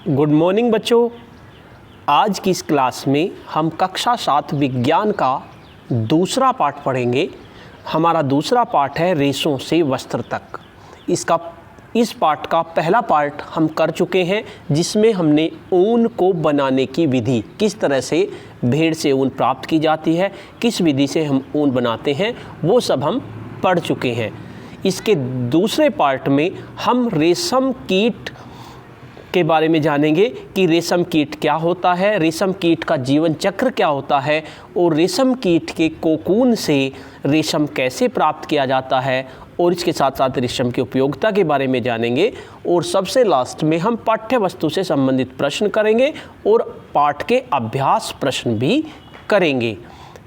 Good morning बच्चों। आज की इस क्लास में हम कक्षा 7 विज्ञान का दूसरा पाठ पढ़ेंगे। हमारा दूसरा पाठ है रेशों से वस्त्र तक। इस पाठ का पहला पार्ट हम कर चुके हैं, जिसमें हमने ऊन को बनाने की विधि, किस तरह से भेड़ से ऊन प्राप्त की जाती है, किस विधि से हम ऊन बनाते हैं, वो सब हम पढ़ चुके हैं। इसके दूसरे पार्ट में हम रेशम कीट के बारे में जानेंगे कि रेशम कीट क्या होता है, रेशम कीट का जीवन चक्र क्या होता है और रेशम कीट के कोकून से रेशम कैसे प्राप्त किया जाता है, और इसके साथ साथ रेशम की उपयोगिता के बारे में जानेंगे। और सबसे लास्ट में हम पाठ्य वस्तु से संबंधित प्रश्न करेंगे और पाठ के अभ्यास प्रश्न भी करेंगे।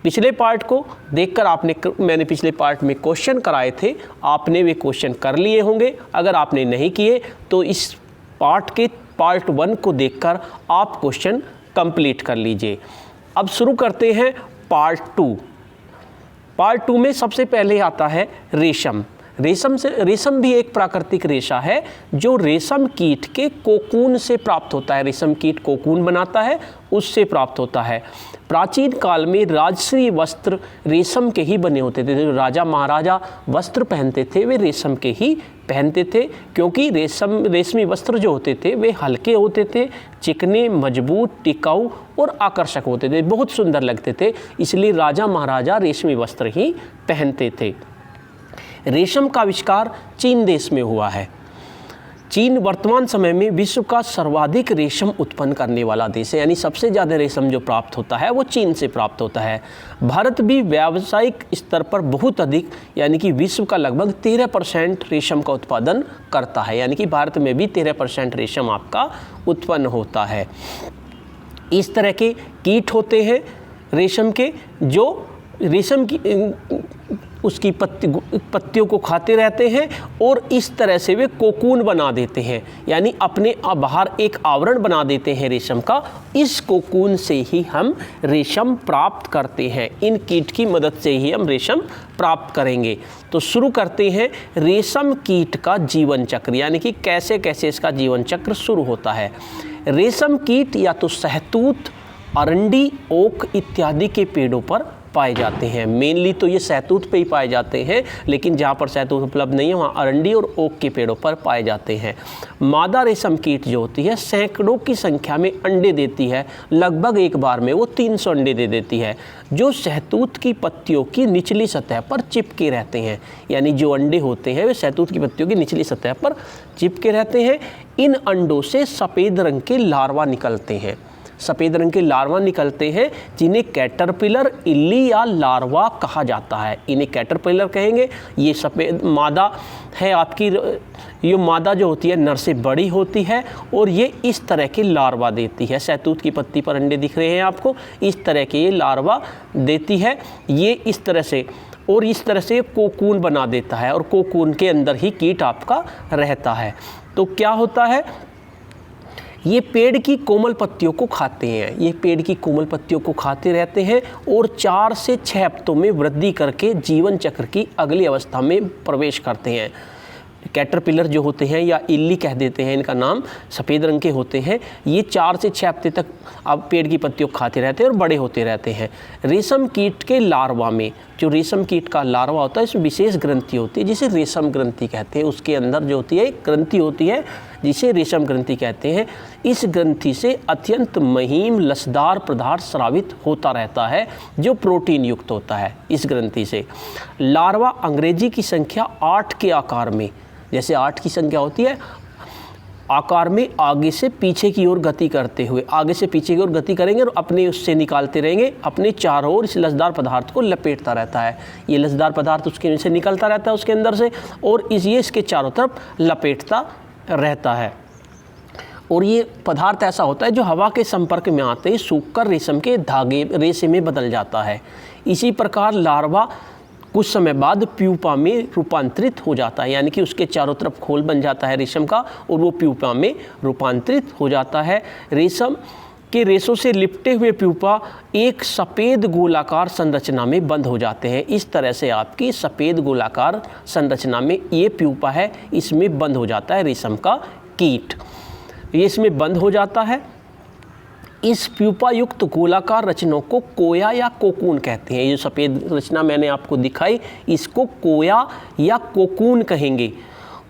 पिछले पार्ट को देखकर मैंने पिछले पार्ट में क्वेश्चन कराए थे, आपने वे क्वेश्चन कर लिए होंगे। अगर आपने नहीं किए तो इस पार्ट 1 को देखकर आप क्वेश्चन कंप्लीट कर लीजिए। अब शुरू करते हैं पार्ट 2। पार्ट 2 में सबसे पहले आता है रेशम। रेशम भी एक प्राकृतिक रेशा है जो रेशम कीट के कोकून से प्राप्त होता है। रेशम कीट कोकून बनाता है, उससे प्राप्त होता है। प्राचीन काल में राजश्री वस्त्र रेशम के ही बने होते थे। जो राजा महाराजा वस्त्र पहनते थे वे रेशम के ही पहनते थे, क्योंकि रेशमी वस्त्र जो होते थे वे हल्के होते थे, चिकने, मजबूत, टिकाऊ और आकर्षक होते थे, बहुत सुंदर लगते थे। इसलिए राजा महाराजा रेशमी वस्त्र ही पहनते थे। रेशम का आविष्कार चीन देश में हुआ है। चीन वर्तमान समय में विश्व का सर्वाधिक रेशम उत्पन्न करने वाला देश है, यानी सबसे ज़्यादा रेशम जो प्राप्त होता है वो चीन से प्राप्त होता है। भारत भी व्यावसायिक स्तर पर बहुत अधिक, यानी कि विश्व का लगभग 13% रेशम का उत्पादन करता है, यानी कि भारत में भी 13% रेशम आपका उत्पन्न होता है। इस तरह के कीट होते हैं रेशम के, जो रेशम की उसकी पत्तियों को खाते रहते हैं और इस तरह से वे कोकून बना देते हैं, यानी अपने बाहर एक आवरण बना देते हैं रेशम का। इस कोकून से ही हम रेशम प्राप्त करते हैं। इन कीट की मदद से ही हम रेशम प्राप्त करेंगे। तो शुरू करते हैं रेशम कीट का जीवन चक्र, यानी कि कैसे कैसे इसका जीवन चक्र शुरू होता है। रेशम कीट या तो शहतूत, अरंडी, ओक इत्यादि के पेड़ों पर पाए जाते हैं। मेनली तो ये शहतूत पे ही पाए जाते हैं, लेकिन जहाँ पर शहतूत उपलब्ध नहीं है वहाँ अरंडी और ओक के पेड़ों पर पाए जाते हैं। मादा रेशम कीट जो होती है सैकड़ों की संख्या में अंडे देती है। लगभग एक बार में वो 300 अंडे दे देती है, जो शहतूत की पत्तियों की निचली सतह पर चिपके रहते हैं। यानी जो अंडे होते हैं वे शहतूत की पत्तियों की निचली सतह पर चिपके रहते हैं। इन अंडों से सफ़ेद रंग के लार्वा निकलते हैं। सफ़ेद रंग के लार्वा निकलते हैं, जिन्हें कैटरपिलर, इल्ली या लार्वा कहा जाता है। इन्हें कैटरपिलर कहेंगे। ये सफ़ेद मादा है आपकी, ये मादा जो होती है नर से बड़ी होती है और ये इस तरह के लार्वा देती है। शहतूत की पत्ती पर अंडे दिख रहे हैं आपको, इस तरह के ये लार्वा देती है। ये इस तरह से कोकून बना देता है और कोकून के अंदर ही कीट आपका रहता है। तो क्या होता है, ये पेड़ की कोमल पत्तियों को खाते हैं। ये पेड़ की कोमल पत्तियों को खाते रहते हैं और 4 से 6 हफ्तों में वृद्धि करके जीवन चक्र की अगली अवस्था में प्रवेश करते हैं। कैटरपिलर जो होते हैं या इल्ली कह देते हैं, इनका नाम, सफ़ेद रंग के होते हैं। ये 4 से 6 हफ्ते तक अब पेड़ की पत्तियों को खाते रहते हैं और बड़े होते रहते हैं। रेशम कीट के लार्वा में, जो रेशम कीट का लार्वा होता है, इसमें विशेष ग्रंथि होती है जिसे रेशम ग्रंथि कहते हैं। उसके अंदर जो होती है एक ग्रंथि होती है जिसे रेशम ग्रंथि कहते हैं। इस ग्रंथि से अत्यंत महीन लसदार पदार्थ स्रावित होता रहता है, जो प्रोटीन युक्त होता है। इस ग्रंथि से लार्वा अंग्रेजी की संख्या 8 के आकार में, जैसे 8 की संख्या होती है, आकार में आगे से पीछे की ओर गति करते हुए, आगे से पीछे की ओर गति करेंगे और अपने उससे निकालते रहेंगे। अपने चारों ओर इस लसदार पदार्थ को लपेटता रहता है। ये लसदार पदार्थ उसके से निकलता रहता है उसके अंदर से, और ये इसके चारों तरफ लपेटता रहता है। और ये पदार्थ ऐसा होता है जो हवा के संपर्क में आते ही सूखकर रेशम के धागे, रेशे में बदल जाता है। इसी प्रकार लार्वा कुछ समय बाद प्यूपा में रूपांतरित हो जाता है, यानी कि उसके चारों तरफ खोल बन जाता है रेशम का और वो प्यूपा में रूपांतरित हो जाता है। रेशम के रेशों से लिपटे हुए प्यूपा एक सफ़ेद गोलाकार संरचना में बंद हो जाते हैं। इस तरह से आपकी सफ़ेद गोलाकार संरचना में ये प्यूपा है, इसमें बंद हो जाता है रेशम का कीट। ये इसमें बंद हो जाता है। इस प्यूपा युक्त गोलाकार रचनाओं को कोया या कोकून कहते हैं। ये जो सफ़ेद रचना मैंने आपको दिखाई, इसको कोया या कोकून कहेंगे।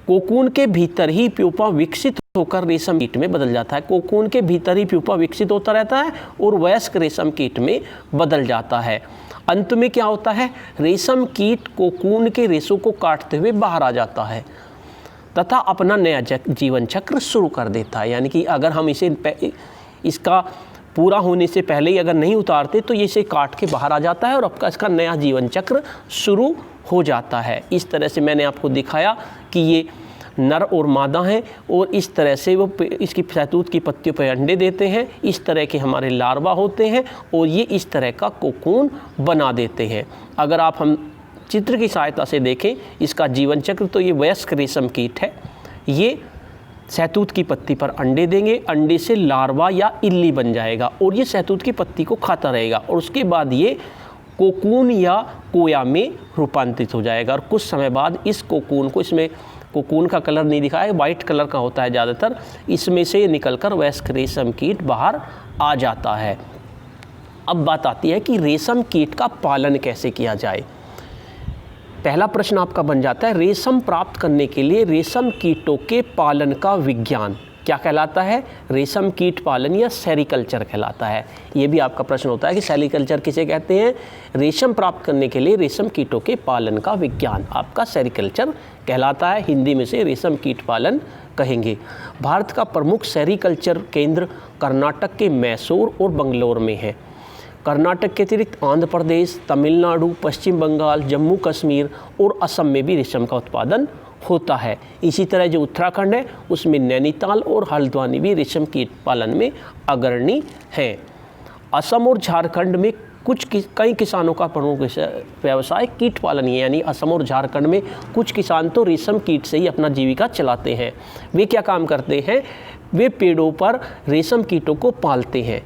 कोकून के भीतर ही प्यूपा विकसित होकर रेशम कीट में बदल जाता है। कोकून के भीतर ही प्यूपा विकसित होता रहता है और वयस्क रेशम कीट में बदल जाता है। अंत में क्या होता है, रेशम कीट कोकून के रेशों को काटते हुए बाहर आ जाता है तथा अपना नया जीवन चक्र शुरू कर देता है। यानी कि अगर हम इसका पूरा होने से पहले ही अगर नहीं उतारते तो ये इसे काट के बाहर आ जाता है और आपका इसका नया जीवन चक्र शुरू हो जाता है। इस तरह से मैंने आपको दिखाया कि ये नर और मादा हैं और इस तरह से वो इसकी शहतूत की पत्तियों पर अंडे देते हैं। इस तरह के हमारे लार्वा होते हैं और ये इस तरह का कोकून बना देते हैं। अगर आप हम चित्र की सहायता से देखें इसका जीवन चक्र, तो ये वयस्क रेशम कीट है। ये शहतूत की पत्ती पर अंडे देंगे, अंडे से लार्वा या इल्ली बन जाएगा और ये शहतूत की पत्ती को खाता रहेगा और उसके बाद ये कोकून या कोया में रूपांतरित हो जाएगा। और कुछ समय बाद इस कोकून को, इसमें कोकून का कलर नहीं दिखाया, वाइट कलर का होता है ज़्यादातर, इसमें से निकलकर वयस्क रेशम कीट बाहर आ जाता है। अब बात आती है कि रेशम कीट का पालन कैसे किया जाए। पहला प्रश्न आपका बन जाता है, रेशम प्राप्त करने के लिए रेशम कीटों के पालन का विज्ञान क्या कहलाता है? रेशम कीट पालन या सेरीकल्चर कहलाता है। ये भी आपका प्रश्न होता है कि सेरीकल्चर किसे कहते हैं? रेशम प्राप्त करने के लिए रेशम कीटों के पालन का विज्ञान आपका सेरीकल्चर कहलाता है। हिंदी में से रेशम कीट पालन कहेंगे। भारत का प्रमुख सेरीकल्चर केंद्र कर्नाटक के मैसूर और बंगलोर में है। कर्नाटक के अतिरिक्त आंध्र प्रदेश, तमिलनाडु, पश्चिम बंगाल, जम्मू कश्मीर और असम में भी रेशम का उत्पादन होता है। इसी तरह जो उत्तराखंड है उसमें नैनीताल और हल्द्वानी भी रेशम कीट पालन में अग्रणी हैं। असम और झारखंड में कई किसानों का प्रमुख व्यवसाय कीट पालन है। यानी असम और झारखंड में कुछ किसान तो रेशम कीट से ही अपना जीविका चलाते हैं। वे क्या काम करते हैं? वे पेड़ों पर रेशम कीटों को पालते हैं।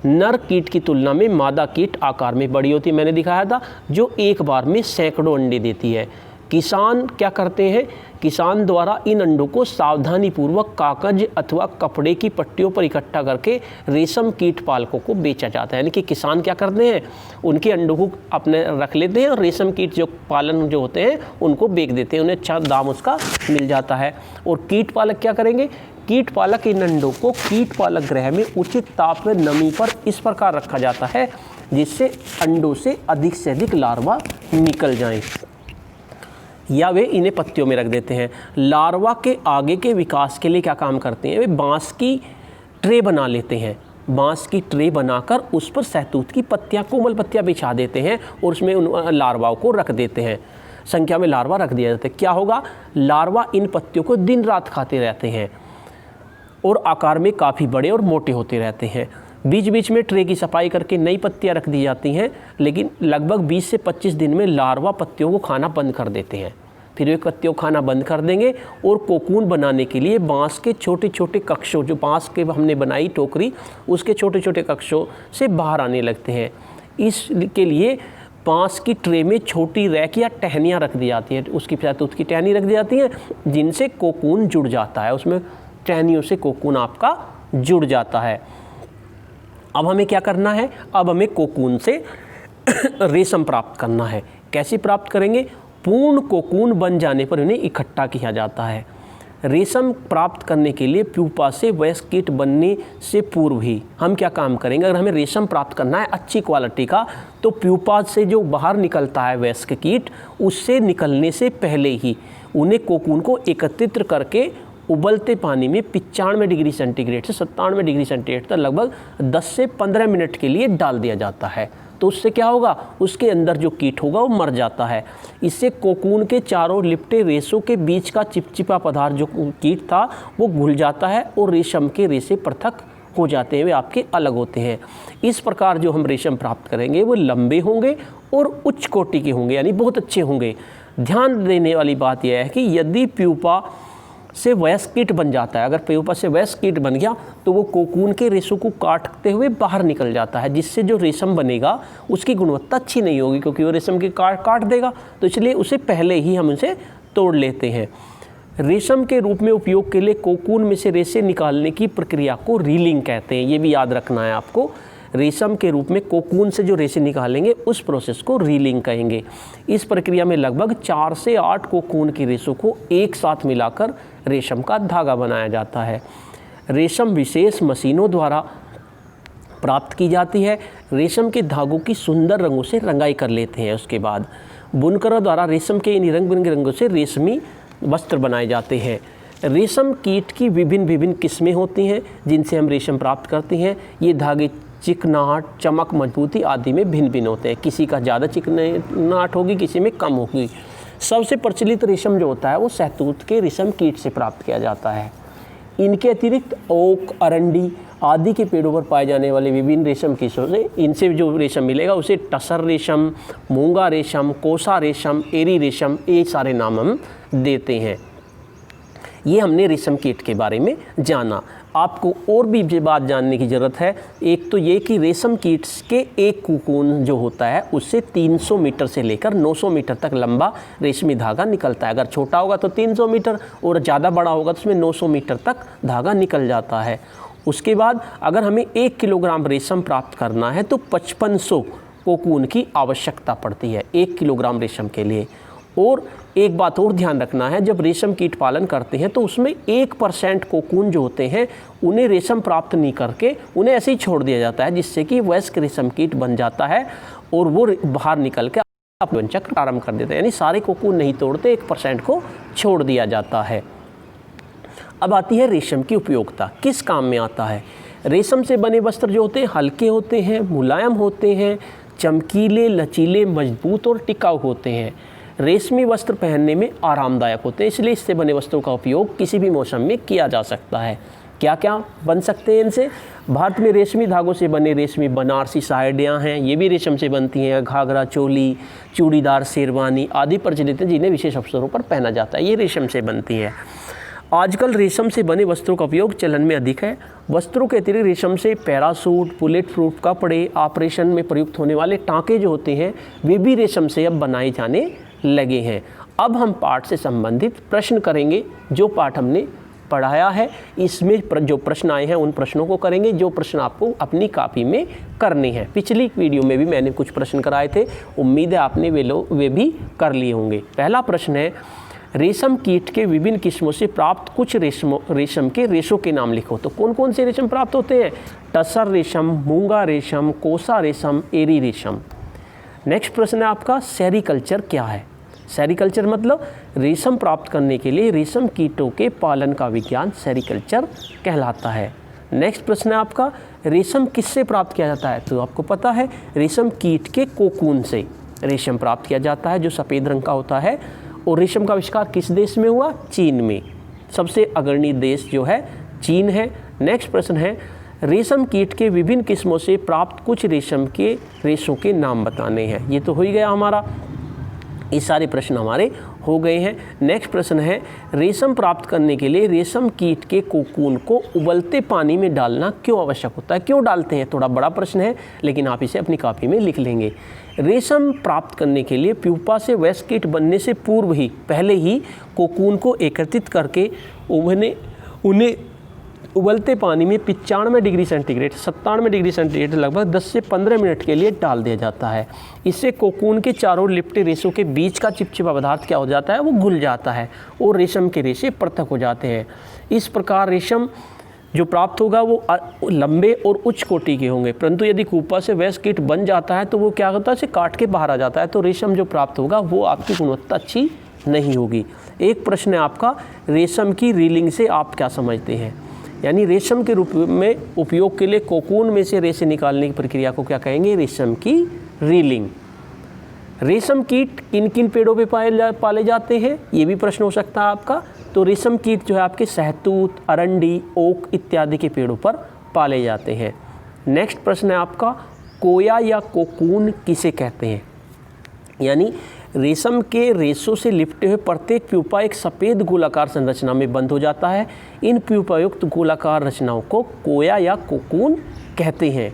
नर कीट की तुलना में मादा कीट आकार में बड़ी होती है, मैंने दिखाया था, जो एक बार में सैकड़ों अंडे देती है। किसान क्या करते हैं? किसान द्वारा इन अंडों को सावधानीपूर्वक कागज अथवा कपड़े की पट्टियों पर इकट्ठा करके रेशम कीट पालकों को बेचा जाता है। यानी कि किसान क्या करते हैं? उनके अंडों को अपने रख लेते हैं और रेशम कीट जो पालन जो होते हैं उनको बेच देते हैं, उन्हें अच्छा दाम उसका मिल जाता है। और कीट पालक क्या करेंगे? कीट पालक इन अंडों को कीट पालक गृह में उचित ताप में नमी पर इस प्रकार रखा जाता है जिससे अंडों से अधिक लार्वा निकल जाएं, या वे इन्हें पत्तियों में रख देते हैं। लार्वा के आगे के विकास के लिए क्या काम करते हैं? वे बांस की ट्रे बना लेते हैं। बांस की ट्रे बनाकर उस पर शहतूत की पत्तियाँ, कोमल पत्तियाँ बिछा देते हैं और उसमें उन लार्वाओं को रख देते हैं। संख्या में लार्वा रख दिया जाता है। क्या होगा? लार्वा इन पत्तियों को दिन रात खाते रहते हैं और आकार में काफ़ी बड़े और मोटे होते रहते हैं। बीच बीच में ट्रे की सफाई करके नई पत्तियां रख दी जाती हैं, लेकिन लगभग 20 से 25 दिन में लार्वा पत्तियों को खाना बंद कर देते हैं। फिर वे पत्तियों को खाना बंद कर देंगे और कोकून बनाने के लिए बांस के छोटे छोटे कक्षों, जो बांस के हमने बनाई टोकरी, उसके छोटे छोटे कक्षों से बाहर आने लगते हैं। इसके लिए बांस की ट्रे में छोटी रैक या टहनियाँ रख दी जाती हैं। उसकी शहतूत की टहनी रख दी जाती हैं जिनसे कोकून जुड़ जाता है। उसमें टहनियों से कोकून आपका जुड़ जाता है। अब हमें क्या करना है? अब हमें कोकून से रेशम प्राप्त करना है। कैसे प्राप्त करेंगे? पूर्ण कोकून बन जाने पर उन्हें इकट्ठा किया जाता है। रेशम प्राप्त करने के लिए प्यूपा से वयस्क कीट बनने से पूर्व ही हम क्या काम करेंगे? अगर हमें रेशम प्राप्त करना है अच्छी क्वालिटी का, तो प्यूपा से जो बाहर निकलता है वयस्क कीट, उससे निकलने से पहले ही उन्हें कोकून को एकत्रित करके उबलते पानी में 95 डिग्री सेंटीग्रेड से 97 डिग्री सेंटीग्रेड तक लगभग 10 से 15 मिनट के लिए डाल दिया जाता है। तो उससे क्या होगा? उसके अंदर जो कीट होगा वो मर जाता है। इससे कोकून के चारों लिपटे रेशों के बीच का चिपचिपा पदार्थ जो कीट था वो घुल जाता है और रेशम के रेशे पृथक हो जाते हैं, वे आपके अलग होते हैं। इस प्रकार जो हम रेशम प्राप्त करेंगे वो लंबे होंगे और उच्च कोटि के होंगे, यानी बहुत अच्छे होंगे। ध्यान देने वाली बात यह है कि यदि प्यूपा से वयस्क कीट बन जाता है, अगर प्यूपा से वयस्क कीट बन गया तो वो कोकून के रेशों को काटते हुए बाहर निकल जाता है, जिससे जो रेशम बनेगा उसकी गुणवत्ता अच्छी नहीं होगी, क्योंकि वो रेशम की काट देगा। तो इसलिए उसे पहले ही हम उसे तोड़ लेते हैं। रेशम के रूप में उपयोग के लिए कोकून में से रेशे निकालने की प्रक्रिया को रीलिंग कहते हैं। ये भी याद रखना है आपको। रेशम के रूप में कोकून से जो रेशे निकालेंगे उस प्रोसेस को रीलिंग कहेंगे। इस प्रक्रिया में लगभग 4 से 8 कोकून की रेशों को एक साथ मिलाकर रेशम का धागा बनाया जाता है। रेशम विशेष मशीनों द्वारा प्राप्त की जाती है। रेशम के धागों की सुंदर रंगों से रंगाई कर लेते हैं। उसके बाद बुनकरों द्वारा रेशम के इन रंग बिरंगे रंगों से रेशमी वस्त्र बनाए जाते हैं। रेशम कीट की विभिन्न किस्में होती हैं जिनसे हम रेशम प्राप्त करते हैं। ये धागे चिकनाहट, चमक, मजबूती आदि में भिन्न होते हैं। किसी का ज़्यादा चिकनाहट होगी, किसी में कम होगी। सबसे प्रचलित रेशम जो होता है वो शहतूत के रेशम कीट से प्राप्त किया जाता है। इनके अतिरिक्त ओक, अरंडी आदि के पेड़ों पर पाए जाने वाले विभिन्न रेशम कीटों से इनसे जो रेशम मिलेगा उसे टसर रेशम, मूंगा रेशम, कोसा रेशम, एरी रेशम, ये सारे नाम हम देते हैं। ये हमने रेशम कीट के बारे में जाना। आपको और भी बात जानने की ज़रूरत है। एक तो ये कि रेशम कीट के एक कोकून जो होता है उससे 300 मीटर से लेकर 900 मीटर तक लंबा रेशमी धागा निकलता है। अगर छोटा होगा तो 300 मीटर और ज़्यादा बड़ा होगा तो उसमें 900 मीटर तक धागा निकल जाता है। उसके बाद अगर हमें 1 किलोग्राम रेशम प्राप्त करना है तो 5500 कोकून की आवश्यकता पड़ती है 1 किलोग्राम रेशम के लिए। और एक बात और ध्यान रखना है, जब रेशम कीट पालन करते हैं तो उसमें 1% कोकून जो होते हैं उन्हें रेशम प्राप्त नहीं करके उन्हें ऐसे ही छोड़ दिया जाता है, जिससे कि वयस्क रेशम कीट बन जाता है और वो बाहर निकल के अपना चक्र प्रारंभ कर देते हैं। यानी सारे कोकून नहीं तोड़ते, 1% को छोड़ दिया जाता है। अब आती है रेशम की उपयोगिता, किस काम में आता है। रेशम से बने वस्त्र जो होते हैं हल्के होते हैं, मुलायम होते हैं, चमकीले, लचीले, मजबूत और टिकाऊ होते हैं। रेशमी वस्त्र पहनने में आरामदायक होते हैं, इसलिए इससे बने वस्त्रों का उपयोग किसी भी मौसम में किया जा सकता है। क्या क्या बन सकते हैं इनसे? भारत में रेशमी धागों से बने रेशमी बनारसी साड़ियाँ हैं, ये भी रेशम से बनती हैं। घाघरा, चोली, चूड़ीदार, शेरवानी आदि प्रचलित हैं जिन्हें विशेष अवसरों पर पहना जाता है, ये रेशम से बनती है। आजकल रेशम से बने वस्त्रों का उपयोग चलन में अधिक है। वस्त्रों के अतिरिक्त रेशम से पैरासूट, बुलेट प्रूफ कपड़े, ऑपरेशन में प्रयुक्त होने वाले टाँके जो होते हैं वे भी रेशम से अब बनाए जाने लगे हैं। अब हम पाठ से संबंधित प्रश्न करेंगे। जो पाठ हमने पढ़ाया है इसमें जो प्रश्न आए हैं उन प्रश्नों को करेंगे, जो प्रश्न आपको अपनी कॉपी में करने हैं। पिछली वीडियो में भी मैंने कुछ प्रश्न कराए थे, उम्मीद है आपने वे भी कर लिए होंगे। पहला प्रश्न है, रेशम कीट के विभिन्न किस्मों से प्राप्त कुछ रेशम के रेशों के नाम लिखो। तो कौन कौन से रेशम प्राप्त होते हैं? टसर रेशम, मूंगा रेशम, कोसा रेशम, एरी रेशम। नेक्स्ट प्रश्न है आपका, सेरीकल्चर क्या है? सेरीकल्चर मतलब रेशम प्राप्त करने के लिए रेशम कीटों के पालन का विज्ञान सेरीकल्चर कहलाता है। नेक्स्ट प्रश्न है आपका, रेशम किससे प्राप्त किया जाता है? तो आपको पता है रेशम कीट के कोकून से रेशम प्राप्त किया जाता है जो सफ़ेद रंग का होता है। और रेशम का आविष्कार किस देश में हुआ? चीन में। सबसे अग्रणी देश जो है चीन है। नेक्स्ट प्रश्न है, रेशम कीट के विभिन्न किस्मों से प्राप्त कुछ रेशम के रेशों के नाम बताने हैं। ये तो हो ही गया हमारा, ये सारे प्रश्न हमारे हो गए हैं। नेक्स्ट प्रश्न है, रेशम प्राप्त करने के लिए रेशम कीट के कोकून को उबलते पानी में डालना क्यों आवश्यक होता है? क्यों डालते हैं? थोड़ा बड़ा प्रश्न है लेकिन आप इसे अपनी कॉपी में लिख लेंगे। रेशम प्राप्त करने के लिए प्यूपा से वयस्क कीट बनने से पूर्व ही पहले ही कोकून को एकत्रित करके उन्हें उबलते पानी में 95 डिग्री सेंटीग्रेड 97 डिग्री सेंटीग्रेड लगभग 10 से 15 मिनट के लिए डाल दिया जाता है। इससे कोकून के चारों लिपटे रेशों के बीच का चिपचिपा पदार्थ क्या हो जाता है? वो घुल जाता है और रेशम के रेशे पृथक हो जाते हैं। इस प्रकार रेशम जो प्राप्त होगा वो लंबे और उच्च कोटि के होंगे। परंतु यदि प्यूपा से वयस्क कीट बन जाता है तो वो क्या होता है? उसे काट के बाहर आ जाता है, तो रेशम जो प्राप्त होगा वो आपकी गुणवत्ता अच्छी नहीं होगी। एक प्रश्न है आपका, रेशम की रीलिंग से आप क्या समझते हैं? यानी रेशम के रूप में उपयोग के लिए कोकून में से रेशे निकालने की प्रक्रिया को क्या कहेंगे? रेशम की रीलिंग। रेशम कीट किन किन पेड़ों पे पाले जाते हैं? ये भी प्रश्न हो सकता है आपका। तो रेशम कीट जो है आपके शहतूत, अरंडी, ओक इत्यादि के पेड़ों पर पाले जाते हैं। नेक्स्ट प्रश्न है आपका, कोया या कोकून किसे कहते हैं? यानी रेशम के रेशों से लिपटे हुए प्रत्येक प्यूपा एक सफ़ेद गोलाकार संरचना में बंद हो जाता है। इन प्यूपायुक्त गोलाकार रचनाओं को कोया या कोकून कहते हैं।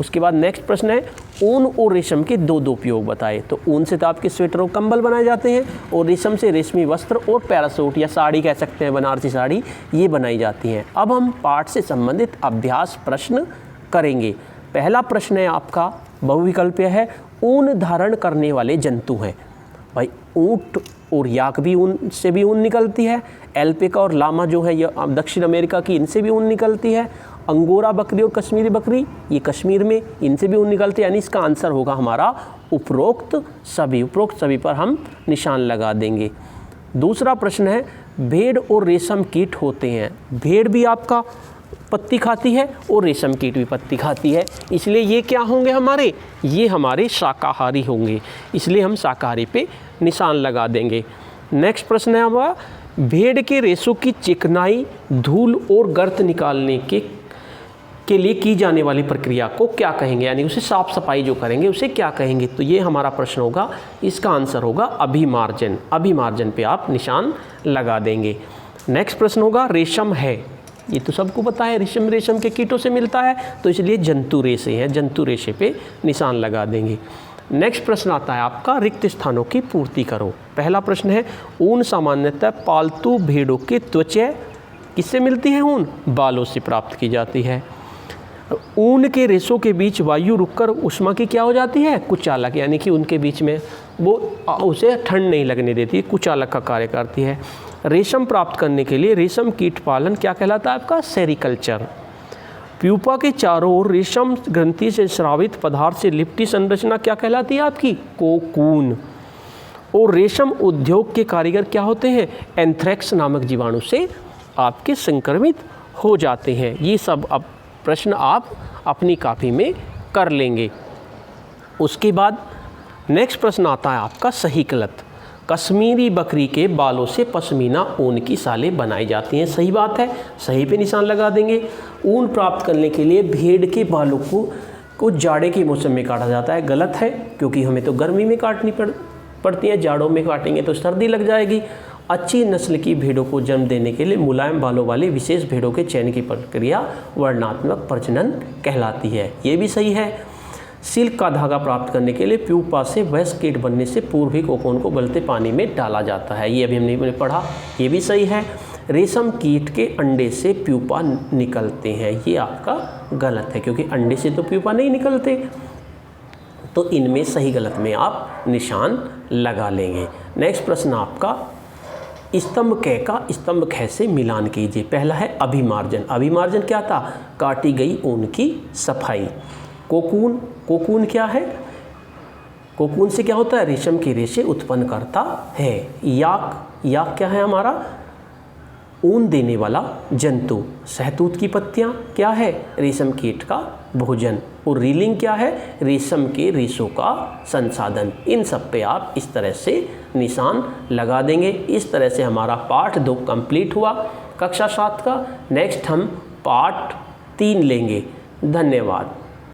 उसके बाद नेक्स्ट प्रश्न है, ऊन और रेशम के दो उपयोग बताए। तो ऊन से तो आपके स्वेटर और कंबल बनाए जाते हैं, और रेशम से रेशमी वस्त्र और पैरासूट या साड़ी कह सकते हैं, बनारसी साड़ी, ये बनाई जाती हैं। अब हम पाठ से संबंधित अभ्यास प्रश्न करेंगे। पहला प्रश्न है आपका बहुविकल्पीय है, ऊन धारण करने वाले जंतु हैं। भाई ऊँट और याक भी ऊन से भी ऊन निकलती है, एल्पेका और लामा जो है ये दक्षिण अमेरिका की, इनसे भी ऊन निकलती है। अंगोरा बकरी और कश्मीरी बकरी ये कश्मीर में, इनसे भी ऊन निकलती है। यानी इसका आंसर होगा हमारा उपरोक्त सभी। उपरोक्त सभी पर हम निशान लगा देंगे। दूसरा प्रश्न है, भेड़ और रेशम कीट होते हैं। भेड़ भी आपका पत्ती खाती है और रेशम कीट भी पत्ती खाती है, इसलिए ये क्या होंगे हमारे, ये हमारे शाकाहारी होंगे, इसलिए हम शाकाहारी पे निशान लगा देंगे। नेक्स्ट प्रश्न है हमारा, भेड़ के रेशों की चिकनाई, धूल और गर्त निकालने के लिए की जाने वाली प्रक्रिया को क्या कहेंगे, यानी उसे साफ सफाई जो करेंगे उसे क्या कहेंगे। तो ये हमारा प्रश्न होगा, इसका आंसर होगा अभिमार्जन। अभिमार्जन पे आप निशान लगा देंगे। नेक्स्ट प्रश्न होगा, रेशम है, ये तो सबको पता है, रेशम के कीटों से मिलता है, तो इसलिए जंतु रेशे हैं, जंतु रेशे पे निशान लगा देंगे। नेक्स्ट प्रश्न आता है आपका, रिक्त स्थानों की पूर्ति करो। पहला प्रश्न है, ऊन सामान्यतः पालतू भेड़ों के त्वचा किससे मिलती है, ऊन बालों से प्राप्त की जाती है। ऊन के रेशों के बीच वायु रुककर उष्मा की क्या हो जाती है, कुचालक, यानी कि उनके बीच में वो उसे ठंड नहीं लगने देती, कुचालक का कार्य करती है। रेशम प्राप्त करने के लिए रेशम कीट पालन क्या कहलाता है आपका, सेरिकल्चर। प्यूपा के चारों ओर रेशम ग्रंथि से स्रावित पदार्थ से लिपटी संरचना क्या कहलाती है आपकी, कोकून। और रेशम उद्योग के कारीगर क्या होते हैं, एंथ्रेक्स नामक जीवाणु से आपके संक्रमित हो जाते हैं। ये सब अब प्रश्न आप अपनी कॉपी में कर लेंगे। उसके बाद नेक्स्ट प्रश्न आता है आपका, सही गलत। कश्मीरी बकरी के बालों से पश्मीना ऊन की सालें बनाई जाती हैं, सही बात है, सही पे निशान लगा देंगे। ऊन प्राप्त करने के लिए भेड़ के बालों को जाड़े के मौसम में काटा जाता है, गलत है, क्योंकि हमें तो गर्मी में काटनी पड़ती है, जाड़ों में काटेंगे तो सर्दी लग जाएगी। अच्छी नस्ल की भेड़ों को जन्म देने के लिए मुलायम बालों वाली विशेष भेड़ों के चयन की प्रक्रिया वर्णात्मक प्रजनन कहलाती है, ये भी सही है। सिल्क का धागा प्राप्त करने के लिए प्यूपा से वयस्क कीट बनने से पूर्व ही कोकून को गलते पानी में डाला जाता है, ये अभी हमने पढ़ा, ये भी सही है। रेशम कीट के अंडे से प्यूपा निकलते हैं, ये आपका गलत है, क्योंकि अंडे से तो प्यूपा नहीं निकलते। तो इनमें सही गलत में आप निशान लगा लेंगे। नेक्स्ट प्रश्न आपका, स्तंभ क का स्तंभ ख से मिलान कीजिए। पहला है अभिमार्जन। अभिमार्जन क्या था, काटी गई ऊन की सफाई। कोकून, कोकून क्या है, कोकून से क्या होता है, रेशम के रेशे उत्पन्न करता है। याक, याक क्या है हमारा, ऊन देने वाला जंतु। सहतूत की पत्तियाँ क्या है, रेशम कीट का भोजन। और रीलिंग क्या है, रेशम के रेशों का संसाधन। इन सब पे आप इस तरह से निशान लगा देंगे। इस तरह से हमारा पाठ 2 कंप्लीट हुआ कक्षा 7 का। नेक्स्ट हम पार्ट 3 लेंगे। धन्यवाद।